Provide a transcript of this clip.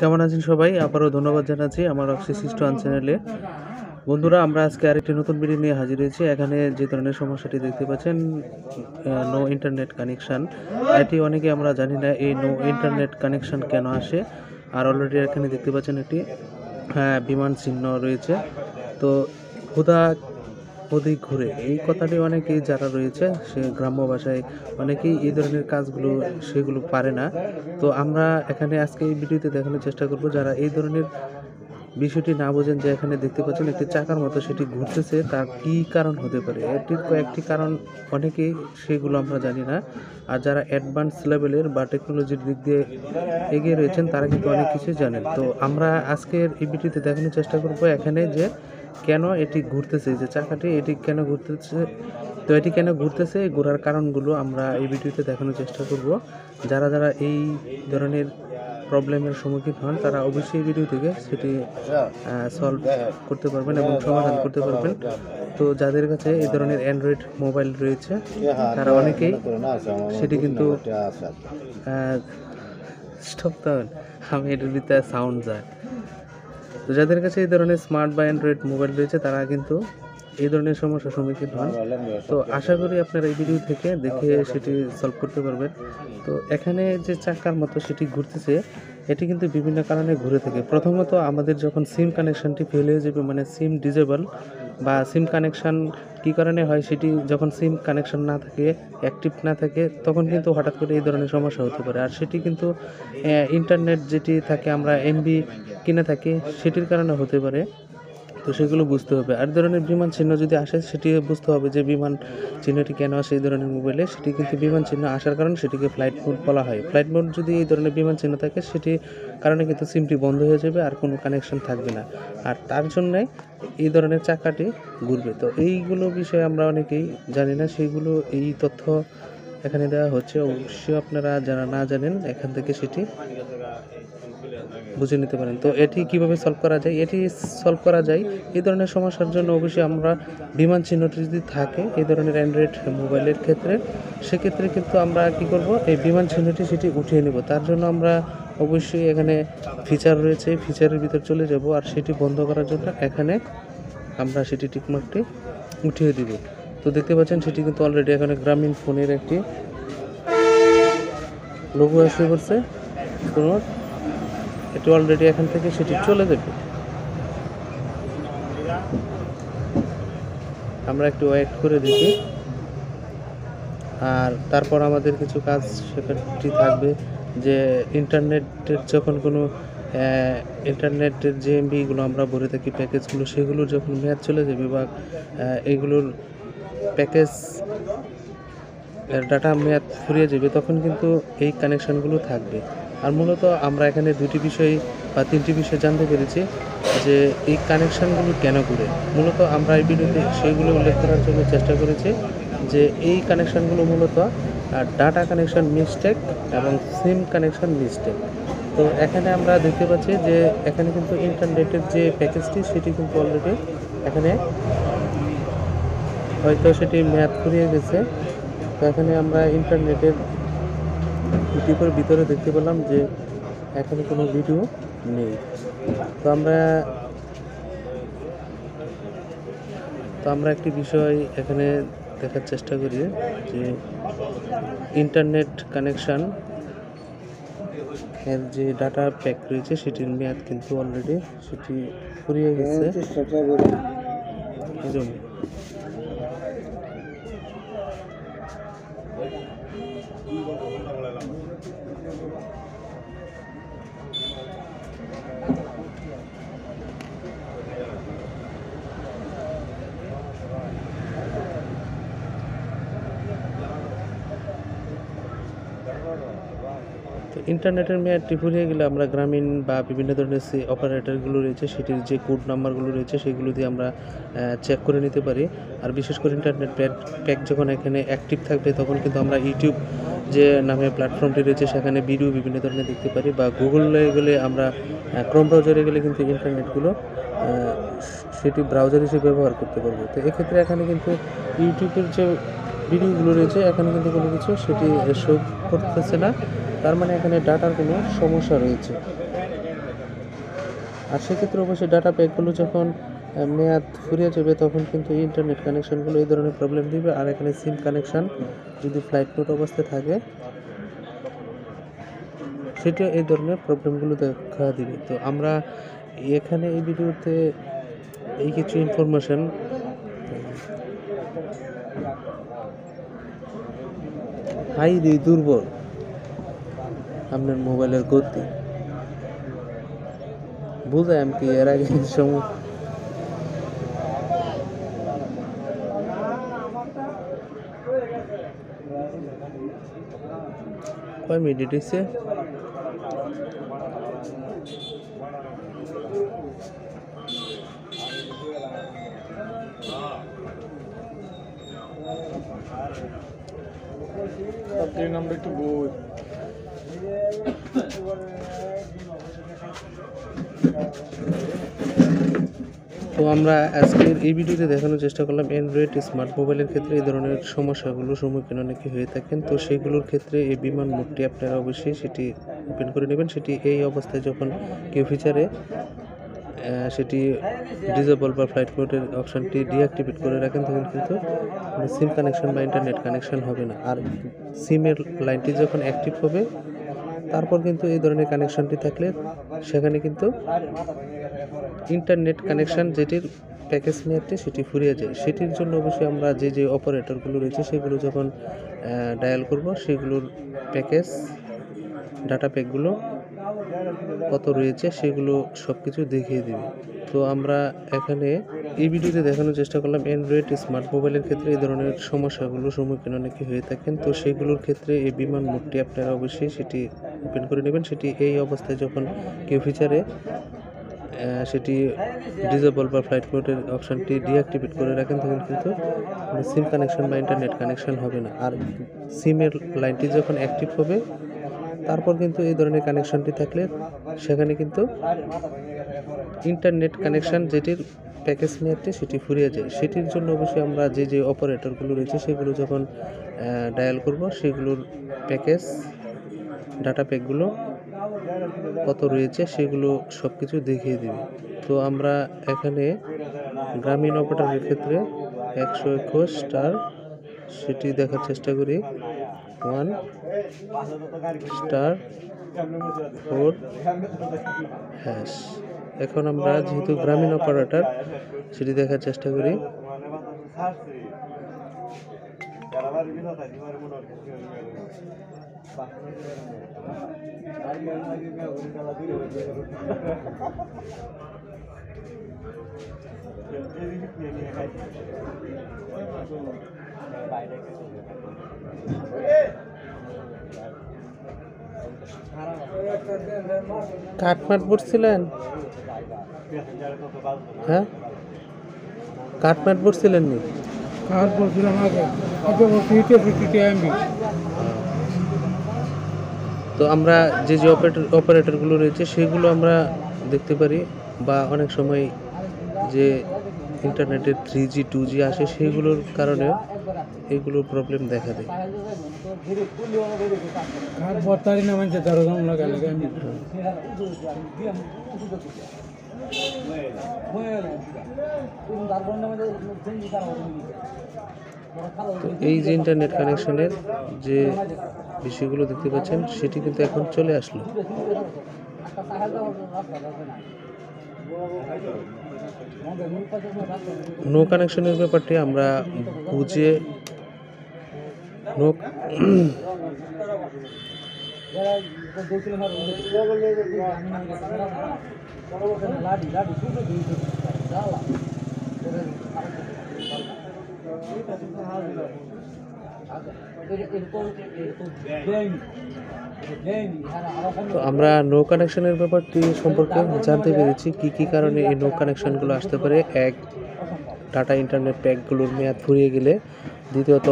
কেমন আছেন সবাই? আবারও ধন্যবাদ জানাচ্ছি আমার অক্সিসিস্টান চ্যানেলে। বন্ধুরা, আমরা আজকে আরেকটি নতুন ভিডিও নিয়ে হাজির হয়েছি। এখানে যে ধরনের সমস্যাটি দেখতে পাচ্ছেন, নো ইন্টারনেট কানেকশান, এটি অনেকে আমরা জানি না এই নো ইন্টারনেট কানেকশান কেন আসে। আর অলরেডি এখানে দেখতে পাচ্ছেন একটি বিমান চিহ্ন রয়েছে। তো হুদা ওদিক ঘুরে, এই কথাটি অনেকেই যারা রয়েছে সে গ্রাম্য ভাষায় অনেকেই এই ধরনের কাজগুলো সেগুলো পারে না। তো আমরা এখানে আজকে এই ভিডিওতে দেখানোর চেষ্টা করব যারা এই ধরনের বিষয়টি না বোঝেন, যে এখানে দেখতে পাচ্ছেন একটি চাকার মতো সেটি ঘুরতেছে, তার কী কারণ হতে পারে। এটির কয়েকটি কারণ অনেকেই সেগুলো আমরা জানি না। আর যারা অ্যাডভান্স লেভেলের বা টেকনোলজির দিক দিয়ে এগিয়ে রয়েছেন তারা কিন্তু অনেক কিছুই জানেন। তো আমরা আজকের এই ভিডিওতে দেখানোর চেষ্টা করব এখানে যে কেন এটি ঘুরতেছে, যে চাকাটি এটি কেন ঘুরতেছে। তো এটি কেন ঘুরতেছে, ঘোরার কারণগুলো আমরা এই ভিডিওতে দেখানোর চেষ্টা করব। যারা যারা এই ধরনের প্রবলেমের সম্মুখীন হন তারা অবশ্যই এই ভিডিও থেকে সেটি সলভ করতে পারবেন এবং সমাধান করতে পারবেন। তো যাদের কাছে এই ধরনের অ্যান্ড্রয়েড মোবাইল রয়েছে তারা অনেকেই সেটি কিন্তু স্টপ দেন, আমি এটার ভিতরে সাউন্ড যায়। তো যাদের কাছে এই ধরনের স্মার্ট বা অ্যান্ড্রয়েড মোবাইল রয়েছে তারা কিন্তু এই ধরনের সমস্যার সম্মুখীন হন। তো আশা করি আপনারা এই ভিডিও থেকে দেখে সেটি সলভ করতে পারবেন। তো এখানে যে চাকার মতো সেটি ঘুরতেছে, এটি কিন্তু বিভিন্ন কারণে ঘুরে থাকে। প্রথমত আমাদের যখন সিম কানেকশানটি ফেল হয়ে যাবে, মানে সিম ডিজেবল বা সিম কানেকশান কী কারণে হয়, সেটি যখন সিম কানেকশান না থাকে, অ্যাক্টিভ না থাকে, তখন কিন্তু হঠাৎ করে এই ধরনের সমস্যা হতে পারে। আর সেটি কিন্তু ইন্টারনেট যেটি থাকে আমরা এমবি কিনে থাকি সেটির কারণে হতে পারে। তো সেগুলো বুঝতে হবে। আর ধরনের বিমান চিহ্ন যদি আসে সেটি বুঝতে হবে যে বিমান চিহ্নটি কেন আসে এই ধরনের মোবাইলে। সেটি কিন্তু বিমান চিহ্ন আসার কারণে সেটিকে ফ্লাইট মোড বলা হয়। ফ্লাইট মোড যদি এই ধরনের বিমান চিহ্ন থাকে সেটি কারণে কিন্তু সিমটি বন্ধ হয়ে যাবে, আর কোনো কানেকশন থাকবে না। আর তার জন্যে এই ধরনের চাকাটি ঘুরবে। তো এইগুলো বিষয়ে আমরা অনেকেই জানি না, সেইগুলো এই তথ্য এখানে দেওয়া হচ্ছে। অবশ্যই আপনারা যারা না জানেন এখান থেকে সেটি বুঝে নিতে পারেন। তো এটি কিভাবে সলভ করা যায়, এটি সলভ করা যায় এই ধরনের সমস্যার জন্য অবশ্যই আমরা বিমান চিহ্নটি যদি থাকে এই ধরনের অ্যান্ড্রয়েড মোবাইলের ক্ষেত্রে, সেক্ষেত্রে কিন্তু আমরা কি করব, এই বিমান চিহ্নটি সেটি উঠিয়ে নেব। তার জন্য আমরা অবশ্যই এখানে ফিচার রয়েছে, ফিচারের ভিতর চলে যাব, আর সেটি বন্ধ করার জন্য এখানে আমরা সেটি টিকমার্কটি উঠিয়ে দিব। তো দেখতে পাচ্ছেন সেটি কিন্তু অলরেডি এখানে গ্রামীণ ফোনের একটি লোগো এসে পড়ছে। কোনো এটি অলরেডি এখান থেকে সেটি চলে যাবে। আমরা একটু ওয়েট করে দেখি। আর তারপর আমাদের কিছু কাজ সেখানটি থাকবে, যে ইন্টারনেটের যখন কোনো ইন্টারনেটের যে এমবিগুলো আমরা ভরে থাকি প্যাকেজগুলো, সেগুলো যখন মেয়াদ চলে যাবে বা এইগুলোর প্যাকেজ ডাটা মেয়াদ ফুরিয়ে যাবে, তখন কিন্তু এই কানেকশানগুলো থাকবে। আর মূলত আমরা এখানে দুটি বিষয় বা তিনটি বিষয় জানতে পেরেছি যে এই কানেকশানগুলো কেন ঘুরে। মূলত আমরা এই ভিডিওতে সেইগুলো উল্লেখ করার জন্য চেষ্টা করেছি যে এই কানেকশানগুলো মূলত ডাটা কানেকশান মিস্টেক এবং সিম কানেকশান মিস্টেক। তো এখানে আমরা দেখতে পাচ্ছি যে এখানে কিন্তু ইন্টারনেটের যে প্যাকেজটি সেটি কিন্তু অলরেডি এখানে হয়তো সেটি মেয়াদ ফুরিয়ে গেছে। তো এখানে আমরা ইন্টারনেটের ইউটিউবের ভিতরে দেখতে পেলাম যে এখানে কোনো ভিডিও নেই। তো আমরা একটি বিষয় এখানে দেখার চেষ্টা করি যে ইন্টারনেট কানেকশান এর যে ডাটা প্যাক রয়েছে সেটির মেয়াদ কিন্তু অলরেডি সেটি ফুরিয়ে গেছে। তো ইন্টারনেটের মেয়াদটি ফুরিয়ে গেলে আমরা গ্রামীণ বা বিভিন্ন ধরনের অপারেটরগুলো রয়েছে সেটির যে কোড নাম্বারগুলো রয়েছে সেগুলো দিয়ে আমরা চেক করে নিতে পারি। আর বিশেষ করে ইন্টারনেট প্যাক যখন এখানে অ্যাক্টিভ থাকবে তখন কিন্তু আমরা ইউটিউব যে নামে প্ল্যাটফর্মটি রয়েছে সেখানে ভিডিও বিভিন্ন ধরনের দেখতে পারি, বা গুগলে গেলে আমরা ক্রোম ব্রাউজারে গেলে কিন্তু ইন্টারনেটগুলো সেটি ব্রাউজার হিসেবে ব্যবহার করতে পারবো। তো এক্ষেত্রে এখানে কিন্তু ইউটিউবের যে ভিডিওগুলো রয়েছে এখানে কিন্তু কোনো কিছু সেটি শো করতেছে না, তার মানে এখানে ডাটার কোনো সমস্যা রয়েছে। আর সেক্ষেত্রে অবশ্যই ডাটা প্যাকগুলো যখন মেয়াদ ফুরিয়ে যাবে তখন কিন্তু ইন্টারনেট কানেকশানগুলো এই ধরনের প্রবলেম দিবে। আর এখানে সিম কানেকশান যদি ফ্লাইট মোড অবস্থায় থাকে সেটিও এই ধরনের প্রবলেমগুলো দেখা দিবে। তো আমরা এখানে এই ভিডিওতে এই কিছু ইনফরমেশন হাই দুর্বল আপনার মোবাইলের গতি বুঝায় আমি কি এর আগে সময় কয় মিনিট হয়েছে? তো আমরা আজকের এই ভিডিওতে দেখানোর চেষ্টা করলাম অ্যান্ড্রয়েড স্মার্ট মোবাইলের ক্ষেত্রে এই ধরনের সমস্যাগুলো সম্মুখীন অনেকে হয়ে থাকেন। তো সেগুলোর ক্ষেত্রে এই বিমান মোডটি আপনারা অবশ্যই সেটি ওপেন করে নেবেন। সেটি এই অবস্থায় যখন কেউ ফিচারে সেটি ডিসেবল বা ফ্লাইট মোডের অপশানটি ডিঅ্যাক্টিভেট করে রাখেন তখন কিন্তু সিম কানেকশন বা ইন্টারনেট কানেকশন হবে না। আর সিমের লাইনটি যখন অ্যাক্টিভ হবে তারপর কিন্তু এই ধরনের কানেকশনটি থাকলে সেখানে কিন্তু ইন্টারনেট কানেকশান যেটির প্যাকেজ মেয়াদটি সেটি ফুরিয়ে যায়। সেটির জন্য অবশ্যই আমরা যে অপারেটরগুলো রয়েছে সেগুলো যখন ডায়াল করব সেগুলোর প্যাকেজ ডাটা প্যাকগুলো কত রয়েছে সেগুলো সব কিছু দেখিয়ে দেবে। তো আমরা এখানে এই ভিডিওতে দেখানোর চেষ্টা করলাম অ্যান্ড্রয়েড স্মার্ট মোবাইলের ক্ষেত্রে এই ধরনের সমস্যাগুলো সম্মুখীন অনেকে হয়ে থাকেন। তো সেগুলোর ক্ষেত্রে এই বিমান মোডটি আপনারা অবশ্যই সেটি ওপেন করে নেবেন। সেটি এই অবস্থায় যখন কেউ ফিচারে সেটি ডিসেবল বা ফ্লাইট মোডের অপশানটি ডিঅ্যাক্টিভেট করে রাখেন তখন কিন্তু সিম কানেকশন বা ইন্টারনেট কানেকশন হবে না। আর সিমের লাইনটি যখন অ্যাক্টিভ হবে তারপর কিন্তু এই ধরনের কানেকশনটি থাকলে সেখানে কিন্তু ইন্টারনেট কানেকশান যেটির প্যাকেজ মেয়াদটি সেটি ফুরিয়ে যায়। সেটির জন্য অবশ্যই আমরা যে অপারেটরগুলো রয়েছে সেগুলো যখন ডায়াল করব সেগুলোর প্যাকেজ ডাটা প্যাকগুলো কত রয়েছে সেগুলো সব কিছু দেখিয়ে দেবে। তো আমরা এখানে গ্রামীণ অপারেটরের ক্ষেত্রে 121 স্টার সেটি দেখার চেষ্টা করি 1 স্টার 4 হ্যাশ। এখন আমরা যেহেতু গ্রামীণ অপারেটর সেটি দেখার চেষ্টা করি কাঠমাট পড়ছিলেন? হ্যাঁ কাঠমাট পড়ছিলেন নি? কাজ বলছিলাম আগে তো আমরা যে অপারেটরগুলো রয়েছে সেগুলো আমরা দেখতে পারি বা অনেক সময় যে ইন্টারনেটের 3G 2G আসে সেগুলোর কারণে এগুলোর প্রবলেম দেখা দেয়। তো এই যে ইন্টারনেট কানেকশনের যে বিষয়গুলো দেখতে পাচ্ছেন সেটি কিন্তু এখন চলে আসলো। নো কানেকশনের ব্যাপারটি আমরা বুঝে তো আমরা নো কানেকশনের ব্যাপারটি সম্পর্কে জানতে পেরেছি কি কি কারণে এই নো কানেকশনগুলো আসতে পারে। এক, ডাটা ইন্টারনেট প্যাকগুলোর মেয়াদ ফুরিয়ে গেলে। দ্বিতীয়ত